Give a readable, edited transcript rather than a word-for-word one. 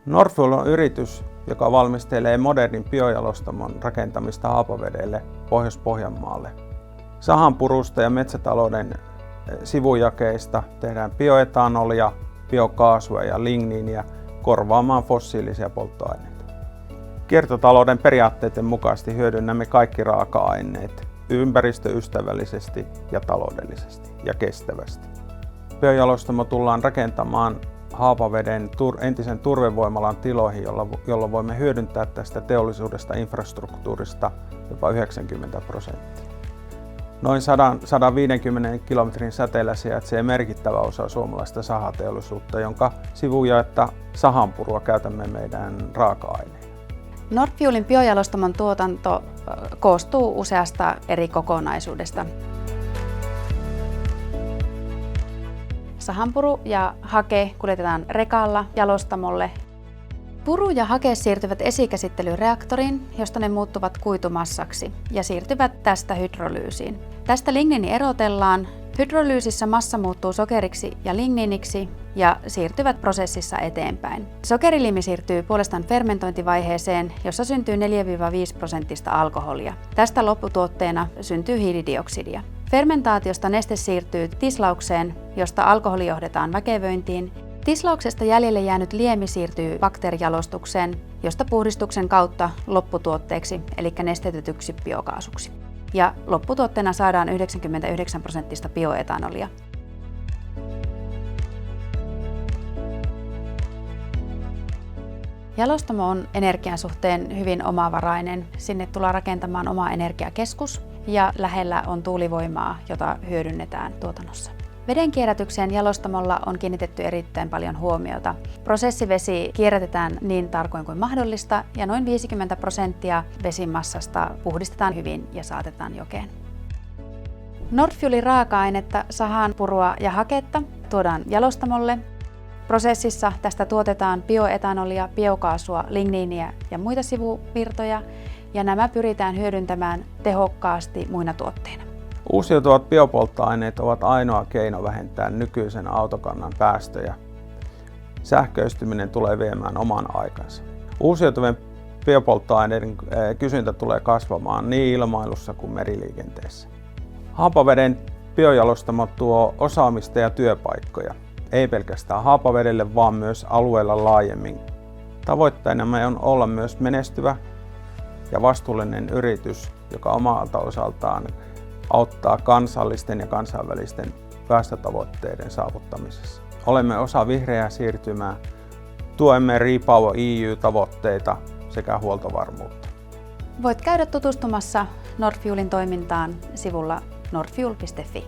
Nordfuel on yritys, joka valmistelee modernin biojalostamon rakentamista Haapavedelle Pohjois-Pohjanmaalle. Sahanpurusta ja metsätalouden sivujakeista tehdään bioetanolia, biokaasua ja ligniiniä korvaamaan fossiilisia polttoaineita. Kiertotalouden periaatteiden mukaisesti hyödynnämme kaikki raaka-aineet ympäristöystävällisesti ja taloudellisesti ja kestävästi. Biojalostamo tullaan rakentamaan Haapaveden entisen turvevoimalan tiloihin, jolla voimme hyödyntää tästä teollisuudesta infrastruktuurista jopa 90%. Noin 100-150 kilometrin säteellä sijaitsee merkittävä osa suomalaista sahateollisuutta, jonka sivujaetta sahanpurua käytämme meidän raaka-aineena. Nordfuelin biojalostamon tuotanto koostuu useasta eri kokonaisuudesta. Sahanpuru ja hake kuljetetaan rekalla jalostamolle. Puru ja hake siirtyvät esikäsittelyreaktoriin, josta ne muuttuvat kuitumassaksi ja siirtyvät tästä hydrolyysiin. Tästä ligniini erotellaan. Hydrolyysissä massa muuttuu sokeriksi ja ligniiniksi ja siirtyvät prosessissa eteenpäin. Sokeriliimi siirtyy puolestaan fermentointivaiheeseen, jossa syntyy 4-5% alkoholia. Tästä lopputuotteena syntyy hiilidioksidia. Fermentaatiosta neste siirtyy tislaukseen, josta alkoholi johdetaan väkevöintiin. Tislauksesta jäljelle jäänyt liemi siirtyy bakteerijalostukseen, josta puhdistuksen kautta lopputuotteeksi eli nestetetyksi biokaasuksi. Ja lopputuotteena saadaan 99% bioetanolia. Jalostamo on energian suhteen hyvin omavarainen. Sinne tullaan rakentamaan oma energiakeskus ja lähellä on tuulivoimaa, jota hyödynnetään tuotannossa. Vedenkierrätykseen jalostamolla on kiinnitetty erittäin paljon huomiota. Prosessivesi kierrätetään niin tarkoin kuin mahdollista ja noin 50% vesimassasta puhdistetaan hyvin ja saatetaan jokeen. Nordfuelin raaka-ainetta, sahanpurua ja haketta tuodaan jalostamolle. Prosessissa tästä tuotetaan bioetanolia, biokaasua, ligniiniä ja muita sivuvirtoja ja nämä pyritään hyödyntämään tehokkaasti muina tuotteina. Uusiutuvat biopolttoaineet ovat ainoa keino vähentää nykyisen autokannan päästöjä. Sähköistyminen tulee viemään oman aikansa. Uusiutuvien biopolttoaineiden kysyntä tulee kasvamaan niin ilmailussa kuin meriliikenteessä. Haapaveden biojalostamo tuo osaamista ja työpaikkoja, ei pelkästään Haapavedelle, vaan myös alueella laajemmin. Tavoitteenamme on olla myös menestyvä ja vastuullinen yritys, joka omalta osaltaan auttaa kansallisten ja kansainvälisten päästötavoitteiden saavuttamisessa. Olemme osa vihreää siirtymää, tuemme REPowerEU-tavoitteita sekä huoltovarmuutta. Voit käydä tutustumassa Nordfuelin toimintaan sivulla nordfuel.fi.